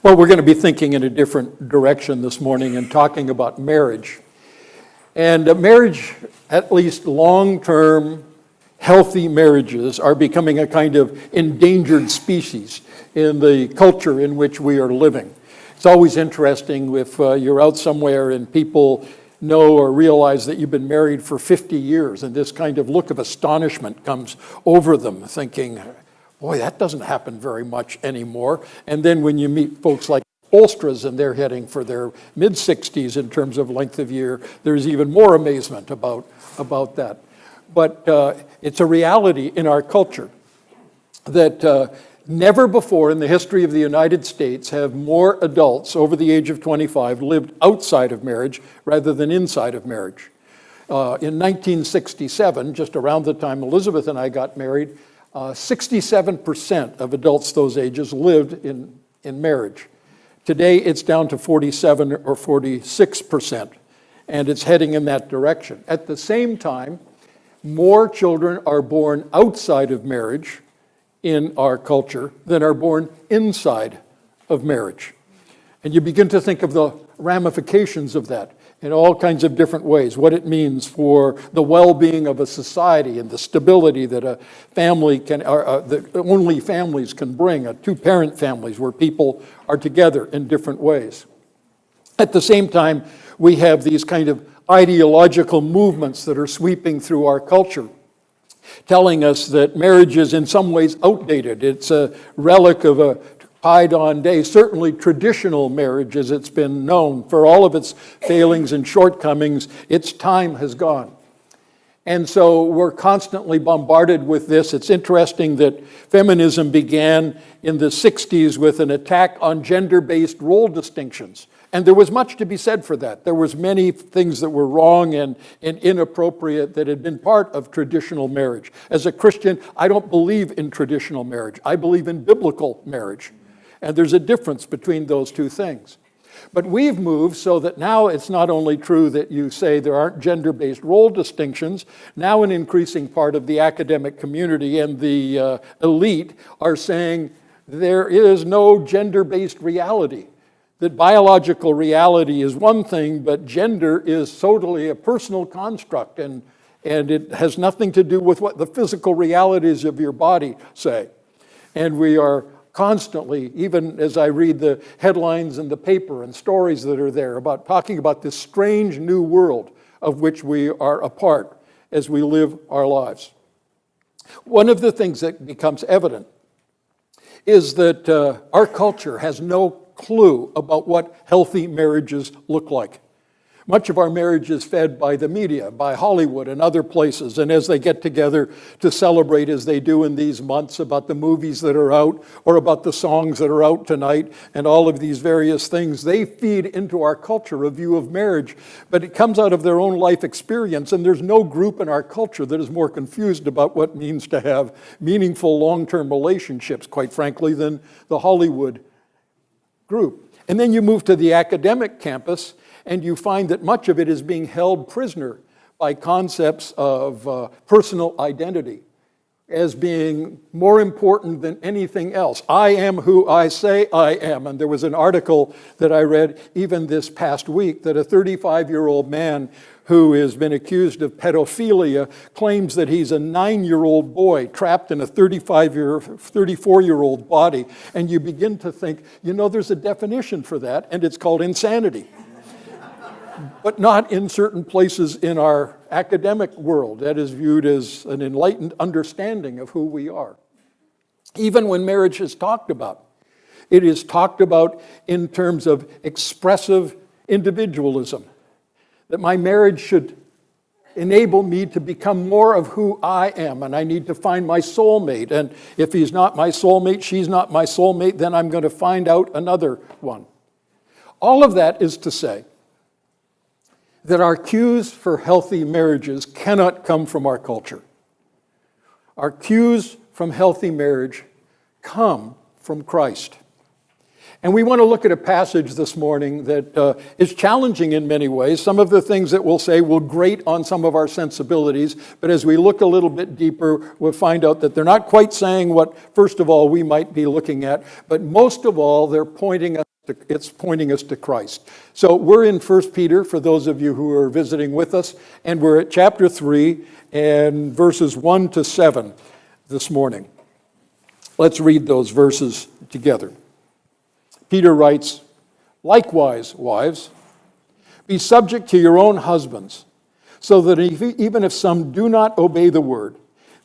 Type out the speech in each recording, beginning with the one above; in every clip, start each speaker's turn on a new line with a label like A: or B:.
A: Well, we're going to be thinking in a different direction this morning and talking about marriage. And marriage, at least long-term, healthy marriages, are becoming a kind of endangered species in the culture in which we are living. It's always interesting if you're out somewhere and people know or realize that you've been married for 50 years, and this kind of look of astonishment comes over them, thinking, boy, that doesn't happen very much anymore. And then when you meet folks like Olstras and they're heading for their mid-60s in terms of length of year, there's even more amazement about that. But it's a reality in our culture that never before in the history of the United States have more adults over the age of 25 lived outside of marriage rather than inside of marriage. In 1967, just around the time Elizabeth and I got married, 67% of adults those ages lived in marriage. Today, it's down to 47 or 46%, and it's heading in that direction. At the same time, more children are born outside of marriage in our culture than are born inside of marriage. And you begin to think of the ramifications of that in all kinds of different ways, what it means for the well-being of a society and the stability that a family can, that only families can bring, two-parent families where people are together in different ways. At the same time, we have these kind of ideological movements that are sweeping through our culture, telling us that marriage is in some ways outdated. It's a relic of a bygone day, certainly traditional marriage as it's been known. For all of its failings and shortcomings, its time has gone. And so we're constantly bombarded with this. It's interesting that feminism began in the 60s with an attack on gender-based role distinctions. And there was much to be said for that. There was many things that were wrong and inappropriate that had been part of traditional marriage. As a Christian, I don't believe in traditional marriage. I believe in biblical marriage. And there's a difference between those two things. But we've moved so that now it's not only true that you say there aren't gender-based role distinctions, now an increasing part of the academic community and the elite are saying there is no gender-based reality. That biological reality is one thing, but gender is totally a personal construct, and it has nothing to do with what the physical realities of your body say. And we are constantly, even as I read the headlines in the paper and stories that are there about talking about this strange new world of which we are a part as we live our lives. One of the things that becomes evident is that our culture has no clue about what healthy marriages look like. Much of our marriage is fed by the media, by Hollywood and other places, and as they get together to celebrate as they do in these months about the movies that are out or about the songs that are out tonight and all of these various things, they feed into our culture a view of marriage, but it comes out of their own life experience, and there's no group in our culture that is more confused about what it means to have meaningful long-term relationships, quite frankly, than the Hollywood group. And then you move to the academic campus, and you find that much of it is being held prisoner by concepts of personal identity as being more important than anything else. I am who I say I am. And there was an article that I read even this past week that a 35-year-old man who has been accused of pedophilia claims that he's a 9-year-old boy trapped in a 34-year-old body. And you begin to think, there's a definition for that, and it's called insanity. But not in certain places in our academic world. That is viewed as an enlightened understanding of who we are. Even when marriage is talked about, it is talked about in terms of expressive individualism. That my marriage should enable me to become more of who I am, and I need to find my soulmate. And if he's not my soulmate, she's not my soulmate, then I'm going to find out another one. All of that is to say that our cues for healthy marriages cannot come from our culture. Our cues from healthy marriage come from Christ. And we want to look at a passage this morning that is challenging in many ways. Some of the things that we'll say will grate on some of our sensibilities, but as we look a little bit deeper, we'll find out that they're not quite saying what, first of all, we might be looking at, but most of all, they're pointing us It's pointing us to Christ. So we're in 1 Peter, for those of you who are visiting with us, and we're at chapter 3 and verses 1 to 7 this morning. Let's read those verses together. Peter writes, "Likewise, wives, be subject to your own husbands, so that even if some do not obey the word,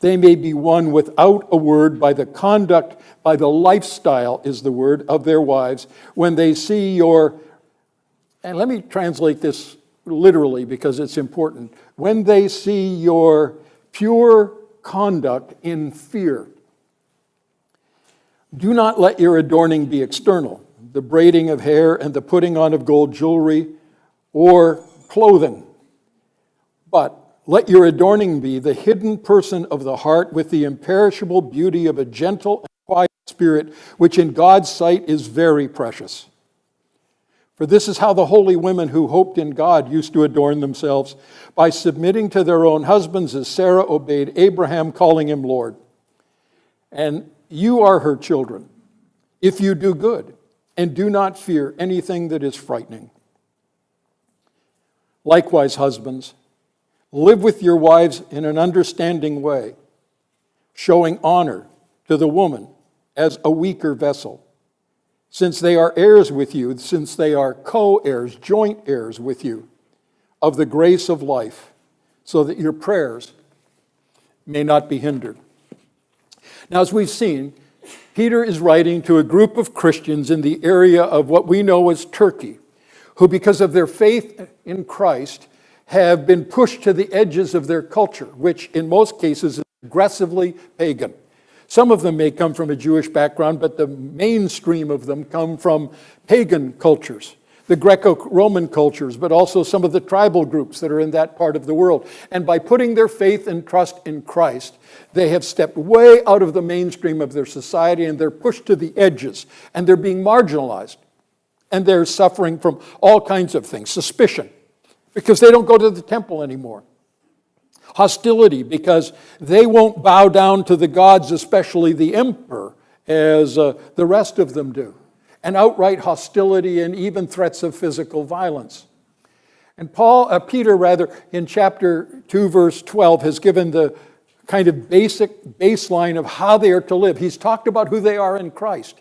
A: they may be won without a word by the conduct, by the lifestyle is the word, of their wives, when they see your," and let me translate this literally because it's important, "when they see your pure conduct in fear. Do not let your adorning be external, the braiding of hair and the putting on of gold jewelry or clothing, but let your adorning be the hidden person of the heart with the imperishable beauty of a gentle and quiet spirit, which in God's sight is very precious. For this is how the holy women who hoped in God used to adorn themselves, by submitting to their own husbands, as Sarah obeyed Abraham, calling him Lord. And you are her children, if you do good and do not fear anything that is frightening. Likewise, husbands, live with your wives in an understanding way, showing honor to the woman as a weaker vessel, since they are heirs with you, since they are co-heirs, joint heirs with you, of the grace of life, so that your prayers may not be hindered." Now, as we've seen, Peter is writing to a group of Christians in the area of what we know as Turkey, who, because of their faith in Christ, have been pushed to the edges of their culture, which in most cases is aggressively pagan. Some of them may come from a Jewish background, but the mainstream of them come from pagan cultures, the Greco-Roman cultures, but also some of the tribal groups that are in that part of the world. And by putting their faith and trust in Christ, they have stepped way out of the mainstream of their society, and they're pushed to the edges, and they're being marginalized. And they're suffering from all kinds of things. Suspicion, because they don't go to the temple anymore. Hostility, because they won't bow down to the gods, especially the emperor, as the rest of them do. And outright hostility and even threats of physical violence. And Peter, in chapter 2, verse 12, has given the kind of basic baseline of how they are to live. He's talked about who they are in Christ.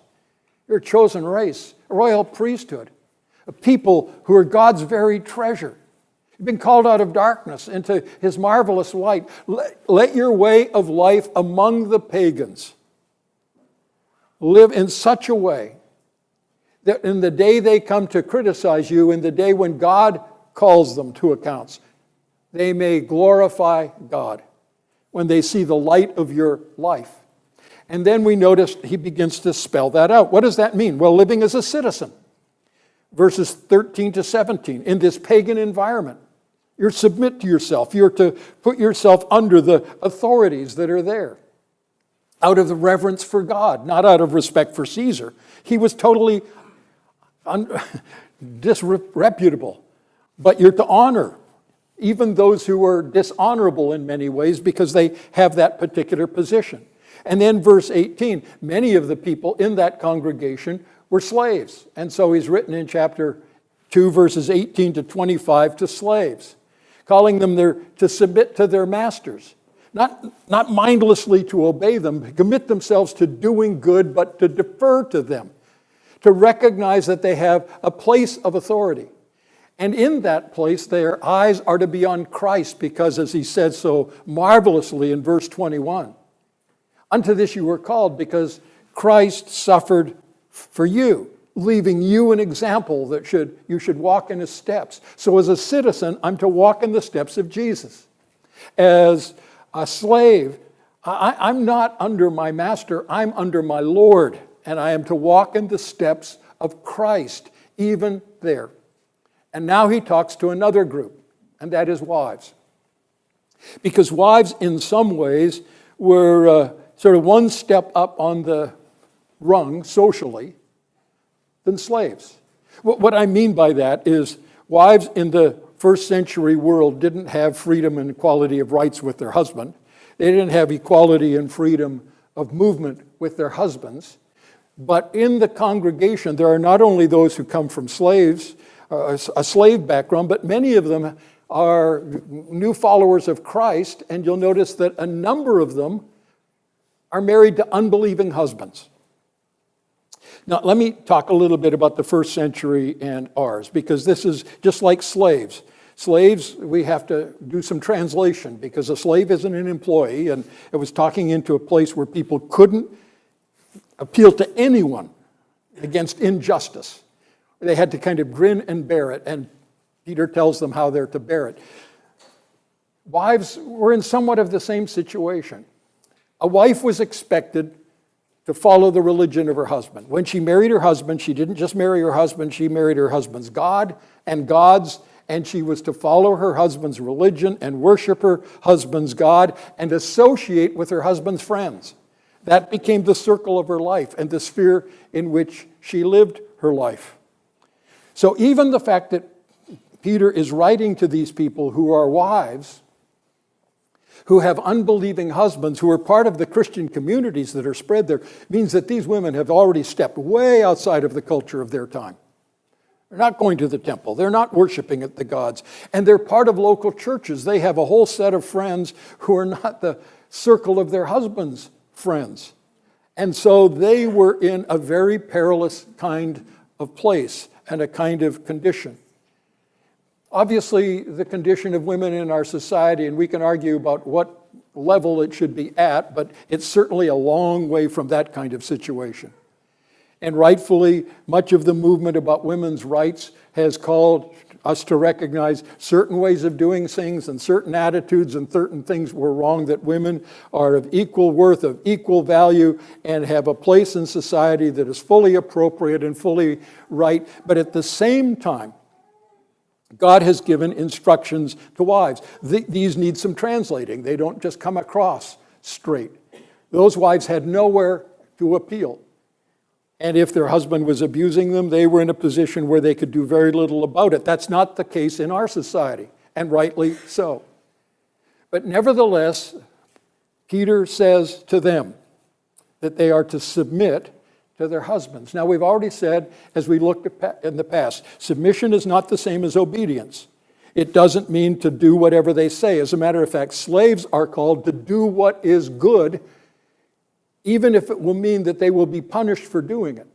A: You're a chosen race, a royal priesthood, a people who are God's very treasure. You've been called out of darkness into his marvelous light. Let your way of life among the pagans live in such a way that in the day they come to criticize you, in the day when God calls them to accounts, they may glorify God when they see the light of your life. And then we notice he begins to spell that out. What does that mean? Well, living as a citizen. Verses 13 to 17, in this pagan environment. You're to submit to yourself. You're to put yourself under the authorities that are there. Out of the reverence for God, not out of respect for Caesar. He was totally disreputable. But you're to honor even those who are dishonorable in many ways because they have that particular position. And then verse 18, many of the people in that congregation were slaves. And so he's written in chapter 2, verses 18 to 25 to slaves, calling them to submit to their masters, not mindlessly to obey them, commit themselves to doing good, but to defer to them, to recognize that they have a place of authority. And in that place, their eyes are to be on Christ, because as he said so marvelously in verse 21, unto this you were called, because Christ suffered for you, leaving you an example that you should walk in his steps. So as a citizen, I'm to walk in the steps of Jesus. As a slave, I'm not under my master, I'm under my Lord, and I am to walk in the steps of Christ, even there. And now he talks to another group, and that is wives. Because wives, in some ways, were sort of one step up on the rung socially than slaves. What I mean by that is wives in the first century world didn't have freedom and equality of rights with their husband. They didn't have equality and freedom of movement with their husbands. But in the congregation, there are not only those who come from slaves, a slave background, but many of them are new followers of Christ, and you'll notice that a number of them are married to unbelieving husbands. Now, let me talk a little bit about the first century and ours, because this is just like slaves. Slaves, we have to do some translation, because a slave isn't an employee, and it was talking into a place where people couldn't appeal to anyone against injustice. They had to kind of grin and bear it, and Peter tells them how they're to bear it. Wives were in somewhat of the same situation. A wife was expected to follow the religion of her husband. When she married her husband, she didn't just marry her husband, she married her husband's God and gods, and she was to follow her husband's religion and worship her husband's God and associate with her husband's friends. That became the circle of her life and the sphere in which she lived her life. So even the fact that Peter is writing to these people who are wives, who have unbelieving husbands, who are part of the Christian communities that are spread there, means that these women have already stepped way outside of the culture of their time. They're not going to the temple. They're not worshiping at the gods. And they're part of local churches. They have a whole set of friends who are not the circle of their husbands' friends. And so they were in a very perilous kind of place and a kind of condition. Obviously, the condition of women in our society, and we can argue about what level it should be at, but it's certainly a long way from that kind of situation. And rightfully, much of the movement about women's rights has called us to recognize certain ways of doing things and certain attitudes and certain things were wrong, that women are of equal worth, of equal value, and have a place in society that is fully appropriate and fully right. But at the same time, God has given instructions to wives. These need some translating. They don't just come across straight. Those wives had nowhere to appeal. And if their husband was abusing them, they were in a position where they could do very little about it. That's not the case in our society, and rightly so. But nevertheless, Peter says to them that they are to submit to their husbands. Now, we've already said, as we looked at in the past, submission is not the same as obedience. It doesn't mean to do whatever they say. As a matter of fact, slaves are called to do what is good, even if it will mean that they will be punished for doing it.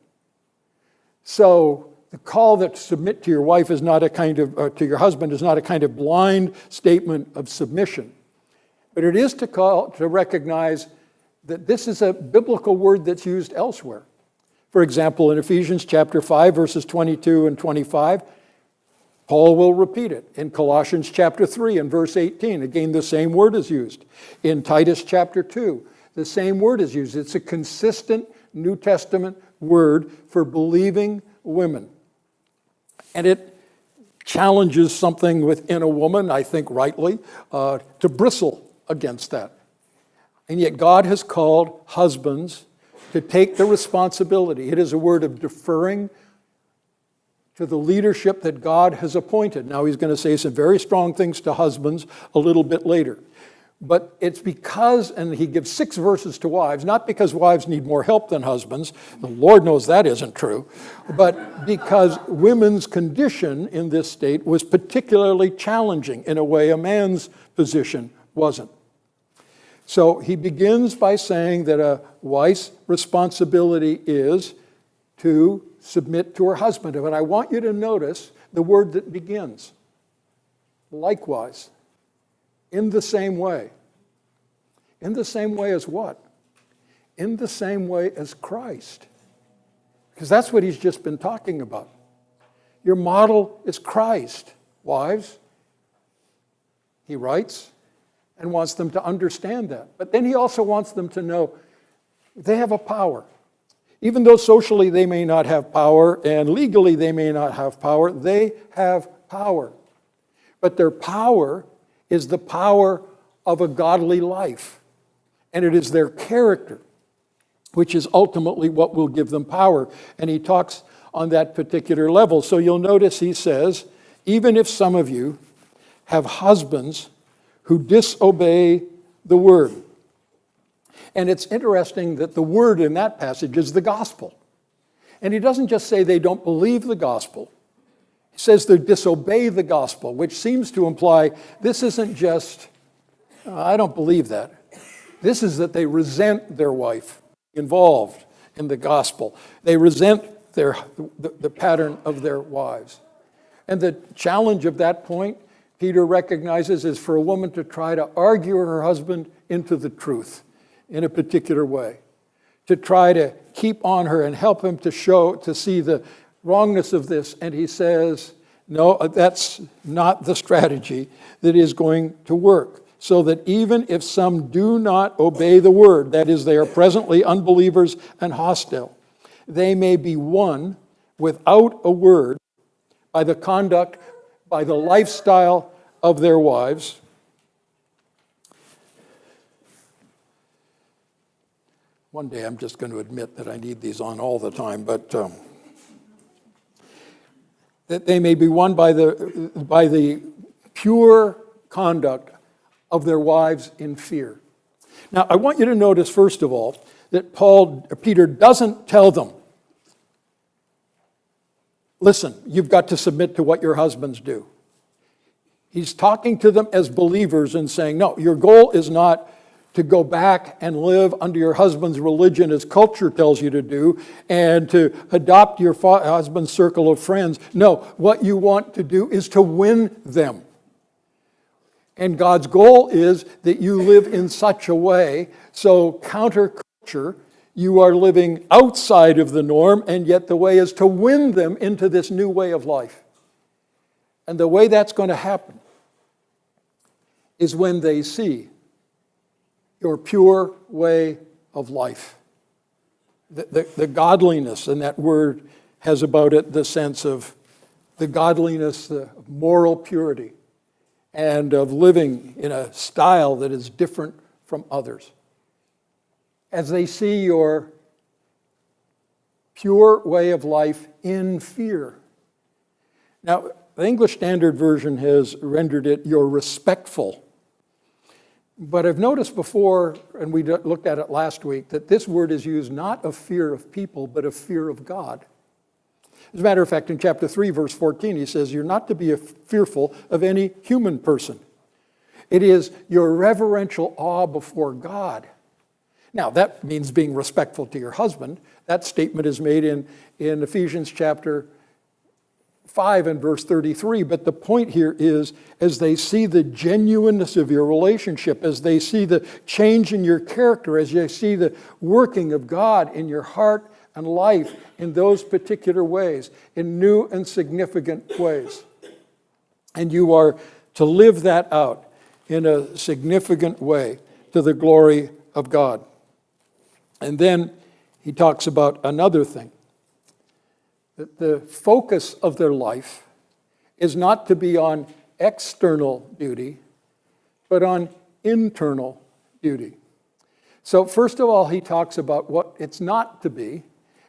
A: So the call that submit to your wife is not a kind of, to your husband is not a kind of blind statement of submission. But it is to recognize that this is a biblical word that's used elsewhere. For example, in Ephesians chapter 5, verses 22 and 25, Paul will repeat it. In Colossians chapter 3 and verse 18, again, the same word is used. In Titus chapter 2, the same word is used. It's a consistent New Testament word for believing women. And it challenges something within a woman, I think rightly, to bristle against that. And yet God has called husbands to take the responsibility. It is a word of deferring to the leadership that God has appointed. Now he's going to say some very strong things to husbands a little bit later. But it's because, and he gives 6 verses to wives, not because wives need more help than husbands, the Lord knows that isn't true, but because women's condition in this state was particularly challenging in a way a man's position wasn't. So he begins by saying that a wife's responsibility is to submit to her husband. But I want you to notice the word that begins. Likewise. In the same way. In the same way as what? In the same way as Christ. Because that's what he's just been talking about. Your model is Christ, wives. He writes and wants them to understand that. But then he also wants them to know they have a power. Even though socially they may not have power and legally they may not have power, they have power. But their power is the power of a godly life. And it is their character, which is ultimately what will give them power. And he talks on that particular level. So you'll notice he says, even if some of you have husbands who disobey the word. And it's interesting that the word in that passage is the gospel. And he doesn't just say they don't believe the gospel. He says they disobey the gospel, which seems to imply this isn't just, I don't believe that. This is that they resent their wife involved in the gospel. They resent the pattern of their wives. And the challenge of that point, Peter recognizes, is for a woman to try to argue her husband into the truth in a particular way, to try to keep on her and help him to see the wrongness of this. And he says, no, that's not the strategy that is going to work. So that even if some do not obey the word, that is, they are presently unbelievers and hostile, they may be won without a word by the conduct, by the lifestyle of their wives. One day I'm just going to admit that I need these on all the time, but that they may be won by the pure conduct of their wives in fear. Now, I want you to notice, first of all, that Peter doesn't tell them, listen, you've got to submit to what your husbands do. He's talking to them as believers and saying, no, your goal is not to go back and live under your husband's religion as culture tells you to do and to adopt your husband's circle of friends. No, what you want to do is to win them. And God's goal is that you live in such a way, so counterculture, you are living outside of the norm, and yet the way is to win them into this new way of life. And the way that's going to happen is when they see your pure way of life. The godliness, and that word has about it the sense of the godliness, the moral purity, and of living in a style that is different from others. As they see your pure way of life in fear. Now, the English Standard Version has rendered it you're respectful. But I've noticed before, and we looked at it last week, that this word is used not of fear of people, but of fear of God. As a matter of fact, in chapter 3, verse 14, he says, you're not to be fearful of any human person. It is your reverential awe before God. Now, that means being respectful to your husband. That statement is made in Ephesians chapter 5 and verse 33. But the point here is, as they see the genuineness of your relationship, as they see the change in your character, as they see the working of God in your heart and life in those particular ways, in new and significant ways. And you are to live that out in a significant way to the glory of God. And then he talks about another thing, that the focus of their life is not to be on external beauty, but on internal beauty. So first of all, he talks about what it's not to be,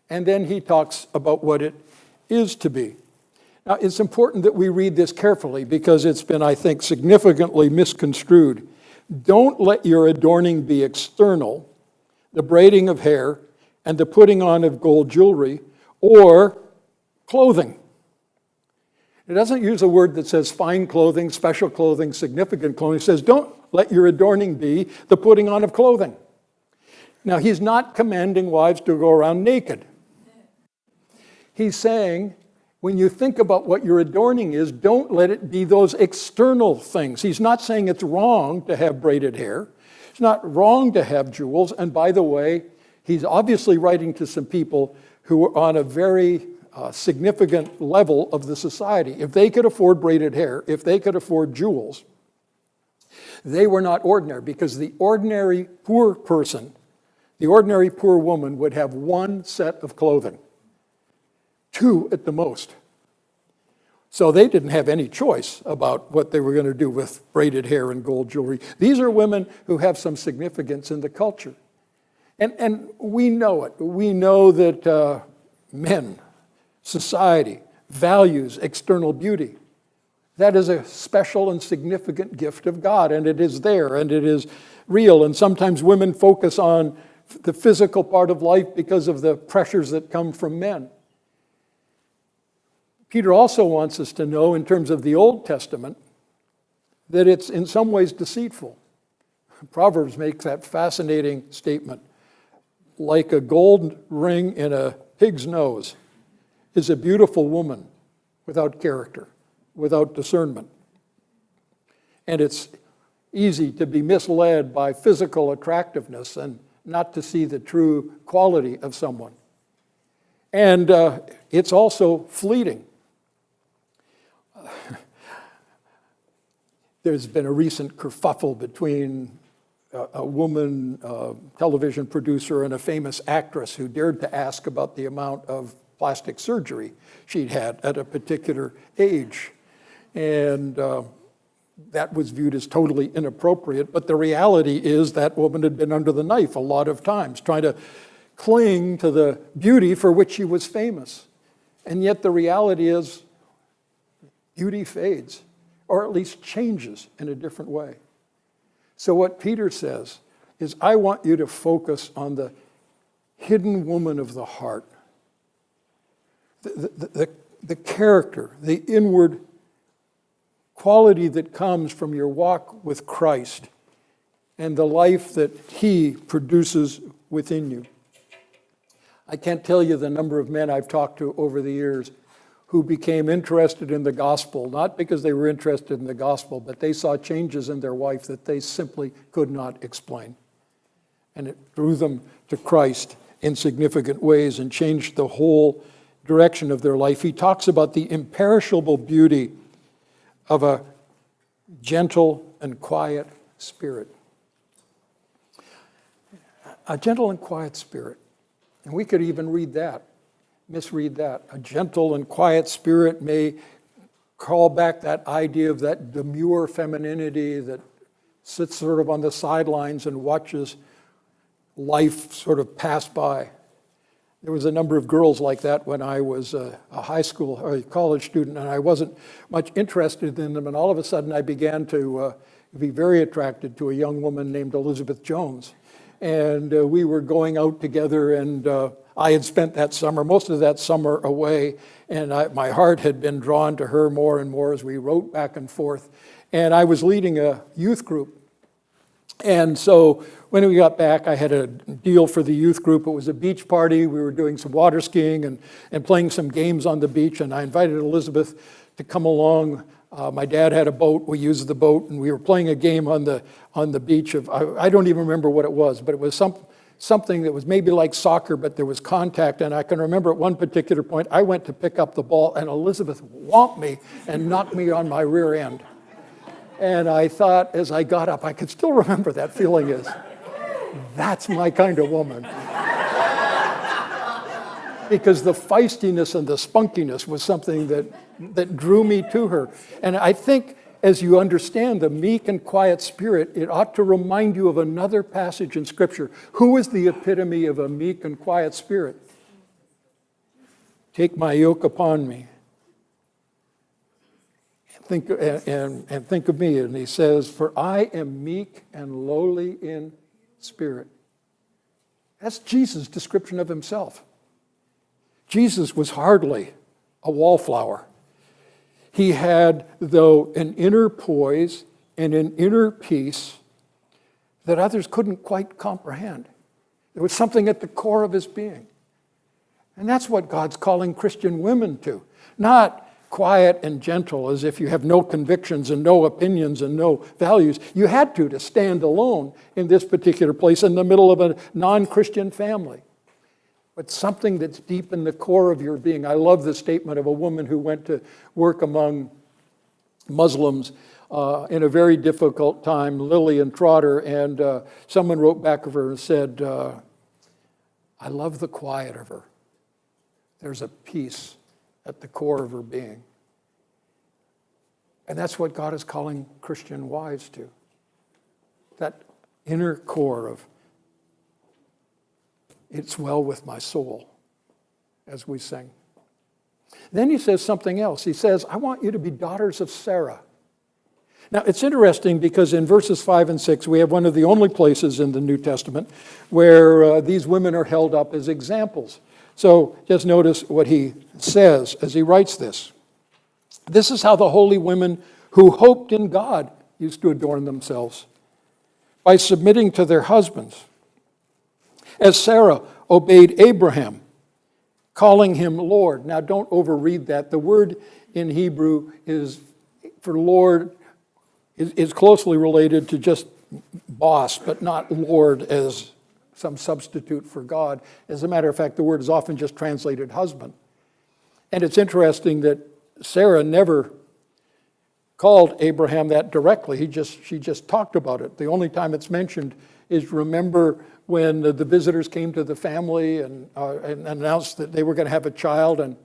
A: and then he talks about what it is to be. Now, it's important that we read this carefully because it's been, I think, significantly misconstrued. Don't let your adorning be external, the braiding of hair, and the putting on of gold jewelry, or clothing. It doesn't use a word that says fine clothing, special clothing, significant clothing. It says don't let your adorning be the putting on of clothing. Now, he's not commanding wives to go around naked. He's saying, when you think about what your adorning is, don't let it be those external things. He's not saying it's wrong to have braided hair. It's not wrong to have jewels. And by the way, he's obviously writing to some people who are on a very significant level of the society. If they could afford braided hair, if they could afford jewels, they were not ordinary, because the ordinary poor person, the ordinary poor woman would have one set of clothing, two at the most. So they didn't have any choice about what they were going to do with braided hair and gold jewelry. These are women who have some significance in the culture. And we know it. We know that men, society, values external beauty. That is a special and significant gift of God, and it is there, and it is real. And sometimes women focus on the physical part of life because of the pressures that come from men. Peter also wants us to know, in terms of the Old Testament, that it's in some ways deceitful. Proverbs makes that fascinating statement. Like a gold ring in a pig's nose is a beautiful woman without character, without discernment. And it's easy to be misled by physical attractiveness and not to see the true quality of someone. And it's also fleeting. There's been a recent kerfuffle between a woman television producer and a famous actress who dared to ask about the amount of plastic surgery she'd had at a particular age. And that was viewed as totally inappropriate. But the reality is that woman had been under the knife a lot of times, trying to cling to the beauty for which she was famous. And yet the reality is beauty fades, or at least changes in a different way. So what Peter says is, I want you to focus on the hidden woman of the heart, the character, the inward quality that comes from your walk with Christ and the life that He produces within you. I can't tell you the number of men I've talked to over the years who became interested in the gospel, not because they were interested in the gospel, but they saw changes in their wife that they simply could not explain. And it drew them to Christ in significant ways and changed the whole direction of their life. He talks about the imperishable beauty of a gentle and quiet spirit. A gentle and quiet spirit. And we could even misread that. A gentle and quiet spirit may call back that idea of that demure femininity that sits sort of on the sidelines and watches life sort of pass by. There was a number of girls like that when I was a high school or a college student, and I wasn't much interested in them, and all of a sudden I began to be very attracted to a young woman named Elizabeth Jones. And we were going out together, and I had spent that summer, most of that summer away, and my heart had been drawn to her more and more as we wrote back and forth. And I was leading a youth group. And so when we got back, I had a deal for the youth group. It was a beach party. We were doing some water skiing and playing some games on the beach, and I invited Elizabeth to come along. My dad had a boat. We used the boat, and we were playing a game on the beach. I don't even remember what it was, but it was something that was maybe like soccer, but there was contact. And I can remember at one particular point, I went to pick up the ball, and Elizabeth whomped me and knocked me on my rear end. And I thought, as I got up, I could still remember that feeling is, that's my kind of woman. Because the feistiness and the spunkiness was something that drew me to her. And I think as you understand the meek and quiet spirit, it ought to remind you of another passage in Scripture. Who is the epitome of a meek and quiet spirit? Take my yoke upon me. Think of me. And he says, for I am meek and lowly in spirit. That's Jesus' description of himself. Jesus was hardly a wallflower. He had, though, an inner poise and an inner peace that others couldn't quite comprehend. There was something at the core of his being. And that's what God's calling Christian women to. Not quiet and gentle as if you have no convictions and no opinions and no values. You had to stand alone in this particular place in the middle of a non-Christian family. But something that's deep in the core of your being. I love the statement of a woman who went to work among Muslims in a very difficult time, Lillian Trotter, and someone wrote back of her and said, I love the quiet of her. There's a peace at the core of her being. And that's what God is calling Christian wives to. That inner core of, it's well with my soul, as we sing. Then he says something else. He says, I want you to be daughters of Sarah. Now, it's interesting because in verses 5 and 6, we have one of the only places in the New Testament where these women are held up as examples. So just notice what he says as he writes this. This is how the holy women who hoped in God used to adorn themselves, by submitting to their husbands. As Sarah obeyed Abraham, calling him Lord. Now don't overread that. The word in Hebrew is for Lord is closely related to just boss, but not Lord as some substitute for God. As a matter of fact, the word is often just translated husband. And it's interesting that Sarah never called Abraham that directly. She just talked about it. The only time it's mentioned is, remember when the visitors came to the family and announced that they were going to have a child, and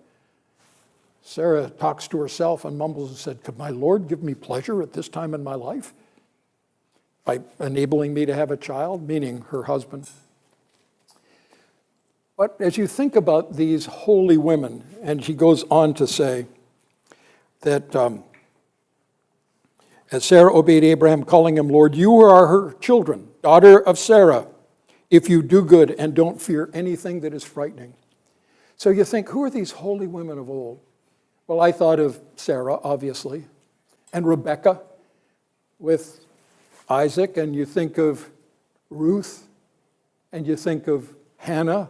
A: Sarah talks to herself and mumbles and said, "Could my Lord give me pleasure at this time in my life by enabling me to have a child?" Meaning her husband. But as you think about these holy women, and she goes on to say that as Sarah obeyed Abraham, calling him Lord, you are her children, daughter of Sarah, if you do good and don't fear anything that is frightening. So you think, who are these holy women of old? Well, I thought of Sarah, obviously, and Rebecca with Isaac, and you think of Ruth, and you think of Hannah,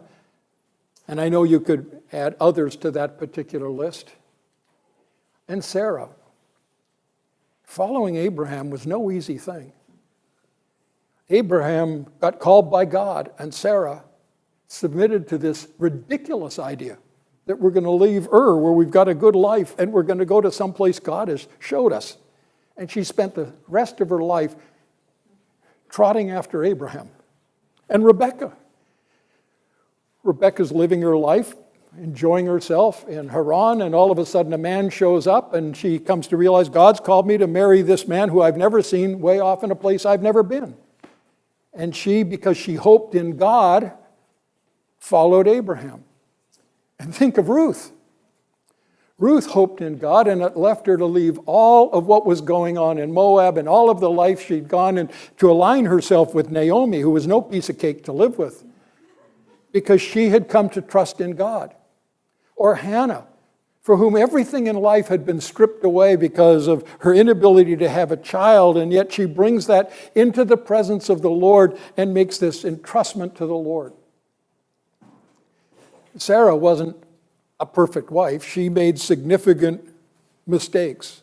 A: and I know you could add others to that particular list. And Sarah. Following Abraham was no easy thing. Abraham got called by God, and Sarah submitted to this ridiculous idea that we're going to leave Ur, where we've got a good life, and we're going to go to someplace God has showed us. And she spent the rest of her life trotting after Abraham. And Rebecca's living her life, enjoying herself in Haran, and all of a sudden a man shows up, and she comes to realize, God's called me to marry this man who I've never seen, way off in a place I've never been. And she, because she hoped in God, followed Abraham. And think of Ruth. Ruth hoped in God, and it left her to leave all of what was going on in Moab and all of the life she'd gone and to align herself with Naomi, who was no piece of cake to live with, because she had come to trust in God. Or Hannah, for whom everything in life had been stripped away because of her inability to have a child, and yet she brings that into the presence of the Lord and makes this entrustment to the Lord. Sarah wasn't a perfect wife. She made significant mistakes.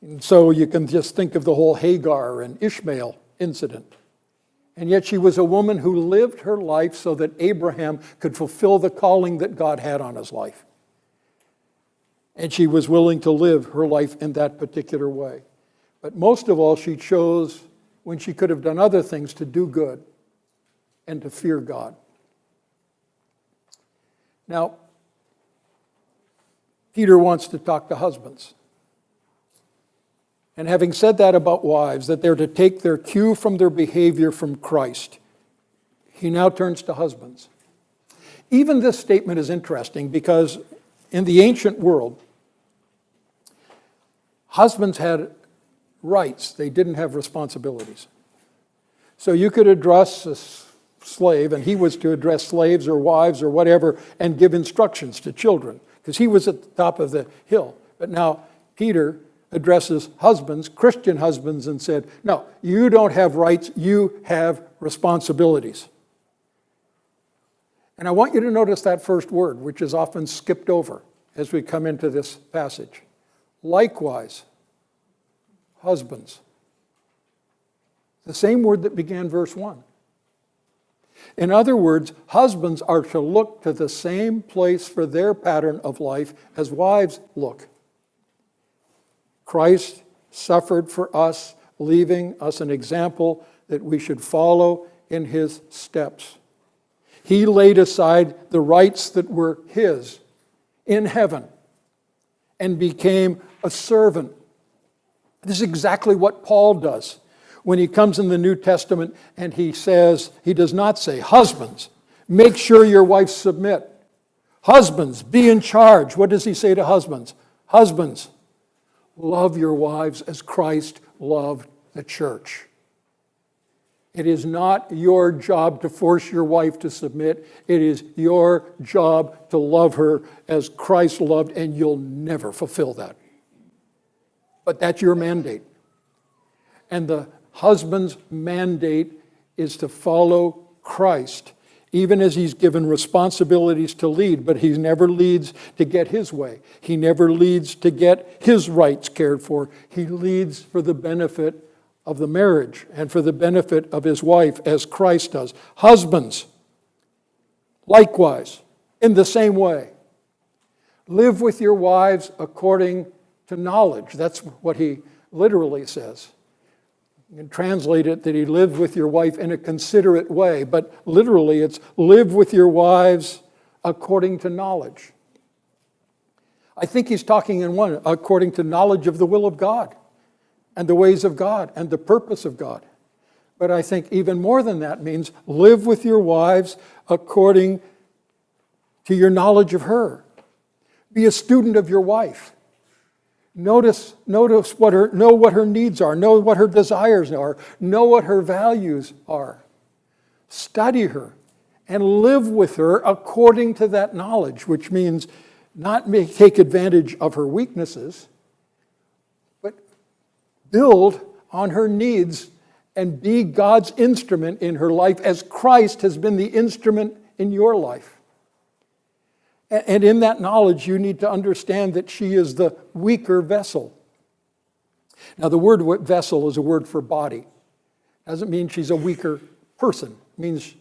A: And so you can just think of the whole Hagar and Ishmael incident. And yet she was a woman who lived her life so that Abraham could fulfill the calling that God had on his life. And she was willing to live her life in that particular way. But most of all, she chose, when she could have done other things, to do good and to fear God. Now, Peter wants to talk to husbands. And having said that about wives, that they're to take their cue from their behavior from Christ, he now turns to husbands. Even this statement is interesting because in the ancient world, husbands had rights. They didn't have responsibilities. So you could address a slave, and he was to address slaves or wives or whatever and give instructions to children because he was at the top of the hill. But now Peter addresses husbands, Christian husbands, and said, no, you don't have rights, you have responsibilities. And I want you to notice that first word, which is often skipped over as we come into this passage. Likewise, husbands. The same word that began verse 1. In other words, husbands are to look to the same place for their pattern of life as wives look. Christ suffered for us, leaving us an example that we should follow in his steps. He laid aside the rights that were his in heaven and became a servant. This is exactly what Paul does when he comes in the New Testament and he says, he does not say, husbands, make sure your wives submit. Husbands, be in charge. What does he say to husbands? Husbands, love your wives as Christ loved the church. It is not your job to force your wife to submit. It is your job to love her as Christ loved, and you'll never fulfill that. But that's your mandate. And the husband's mandate is to follow Christ, even as he's given responsibilities to lead, but he never leads to get his way. He never leads to get his rights cared for. He leads for the benefit of the marriage and for the benefit of his wife, as Christ does. Husbands, likewise, in the same way, live with your wives according to knowledge. That's what he literally says. You can translate it that he lived with your wife in a considerate way, but literally it's live with your wives according to knowledge. I think he's talking in one, according to knowledge of the will of God and the ways of God and the purpose of God. But I think even more than that means live with your wives according to your knowledge of her. Be a student of your wife. Notice know what her needs are, know what her desires are, know what her values are. Study her and live with her according to that knowledge, which means not take advantage of her weaknesses, but build on her needs and be God's instrument in her life as Christ has been the instrument in your life. And in that knowledge, you need to understand that she is the weaker vessel. Now, the word vessel is a word for body. Doesn't mean she's a weaker person. It means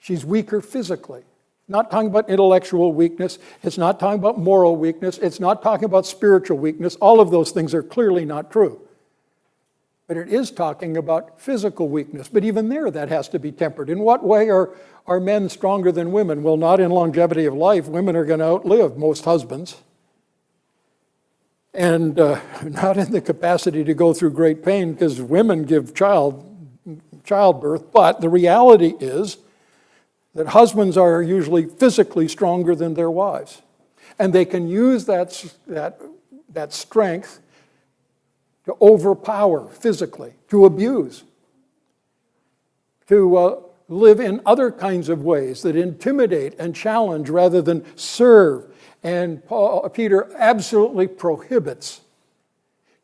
A: she's weaker physically. Not talking about intellectual weakness. It's not talking about moral weakness. It's not talking about spiritual weakness. All of those things are clearly not true. But it is talking about physical weakness. But even there, that has to be tempered. In what way are men stronger than women? Well, not in longevity of life. Women are going to outlive most husbands. And not in the capacity to go through great pain, because women give childbirth. But the reality is that husbands are usually physically stronger than their wives. And they can use that strength to overpower physically, to abuse, to live in other kinds of ways that intimidate and challenge rather than serve. And Peter absolutely prohibits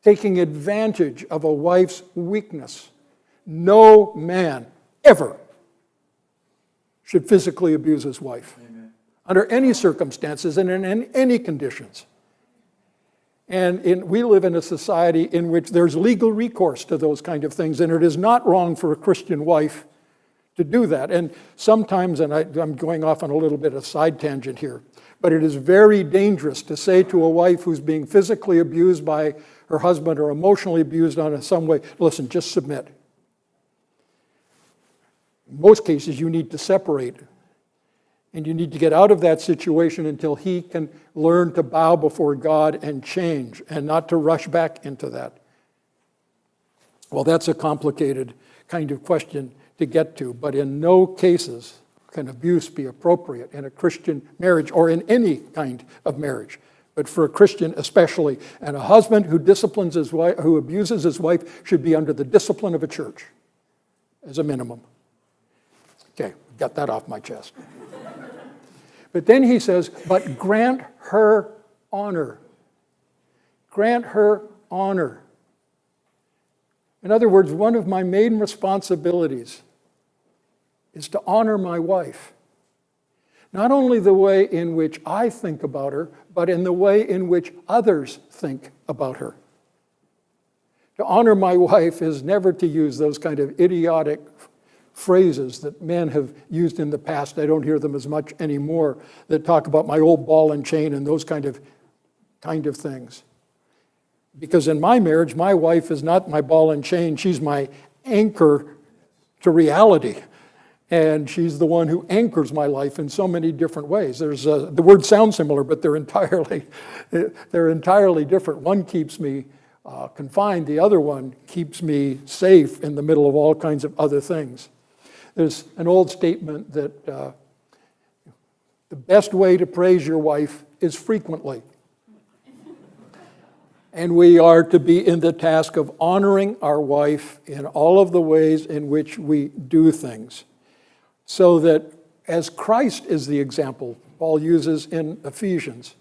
A: taking advantage of a wife's weakness. No man ever should physically abuse his wife. Amen. Under any circumstances and in any conditions. And we live in a society in which there's legal recourse to those kind of things, and it is not wrong for a Christian wife to do that. And sometimes, and I'm going off on a little bit of side tangent here, but it is very dangerous to say to a wife who's being physically abused by her husband or emotionally abused in some way, listen, just submit. In most cases, you need to separate. And you need to get out of that situation until he can learn to bow before God and change, and not to rush back into that. Well, that's a complicated kind of question to get to, but in no cases can abuse be appropriate in a Christian marriage or in any kind of marriage, but for a Christian especially. And a husband who disciplines his wife, who abuses his wife, should be under the discipline of a church as a minimum. Okay, got that off my chest. But then he says, but grant her honor. Grant her honor. In other words, one of my main responsibilities is to honor my wife. Not only the way in which I think about her, but in the way in which others think about her. To honor my wife is never to use those kind of idiotic phrases that men have used in the past. I don't hear them as much anymore, that talk about my old ball and chain and those kind of things. Because in my marriage, my wife is not my ball and chain. She's my anchor to reality. And she's the one who anchors my life in so many different ways. The words sound similar, but they're entirely different. One keeps me confined. The other one keeps me safe in the middle of all kinds of other things. There's an old statement that the best way to praise your wife is frequently. And we are to be in the task of honoring our wife in all of the ways in which we do things. So that as Christ is the example Paul uses in Ephesians,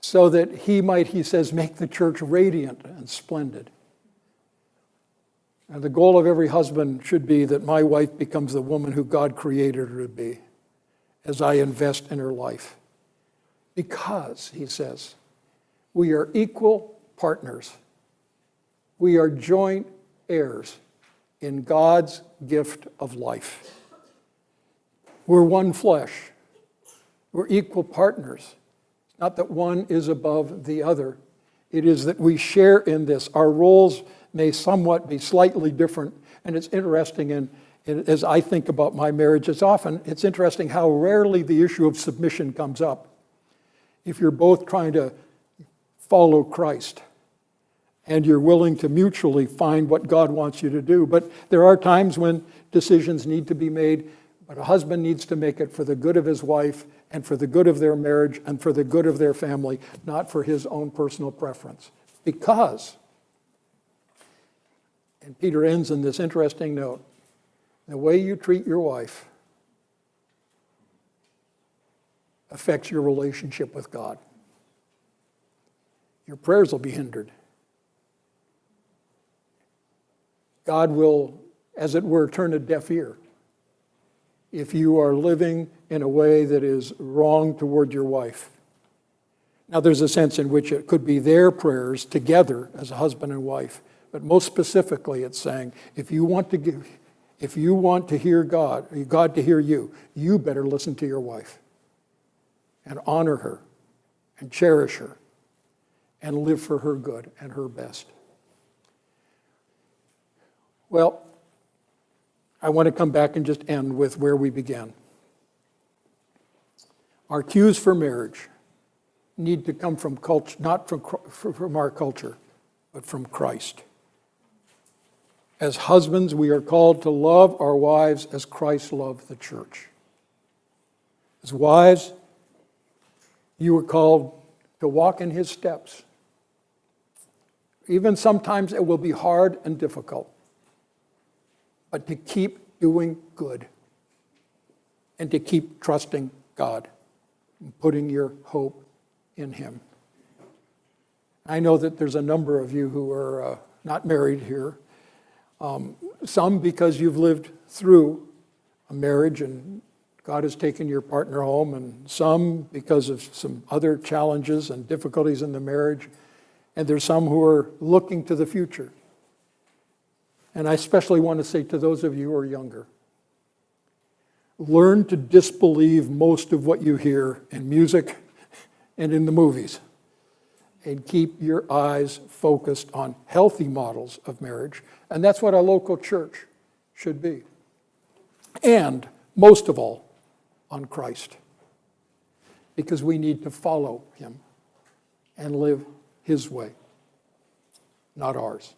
A: so that he might, he says, make the church radiant and splendid. And the goal of every husband should be that my wife becomes the woman who God created her to be as I invest in her life. Because, he says, we are equal partners. We are joint heirs in God's gift of life. We're one flesh. We're equal partners. Not that one is above the other. It is that we share in this. Our roles may somewhat be slightly different. And it's interesting, as I think about my marriage, it's interesting how rarely the issue of submission comes up. If you're both trying to follow Christ and you're willing to mutually find what God wants you to do. But there are times when decisions need to be made, but a husband needs to make it for the good of his wife and for the good of their marriage and for the good of their family, not for his own personal preference. Because, and Peter ends in this interesting note, the way you treat your wife affects your relationship with God. Your prayers will be hindered. God will, as it were, turn a deaf ear if you are living in a way that is wrong toward your wife. Now, there's a sense in which it could be their prayers together as a husband and wife, but most specifically, it's saying, if you want to hear God to hear you, you better listen to your wife and honor her and cherish her and live for her good and her best. Well, I want to come back and just end with where we began. Our cues for marriage need to come from culture, not from our culture, but from Christ. As husbands, we are called to love our wives as Christ loved the church. As wives, you are called to walk in his steps. Even sometimes it will be hard and difficult, but to keep doing good and to keep trusting God and putting your hope in him. I know that there's a number of you who are not married here. Some because you've lived through a marriage and God has taken your partner home, and some because of some other challenges and difficulties in the marriage. And there's some who are looking to the future. And I especially want to say to those of you who are younger, learn to disbelieve most of what you hear in music and in the movies, and keep your eyes focused on healthy models of marriage. And that's what a local church should be. And most of all, on Christ. Because we need to follow him and live his way, not ours.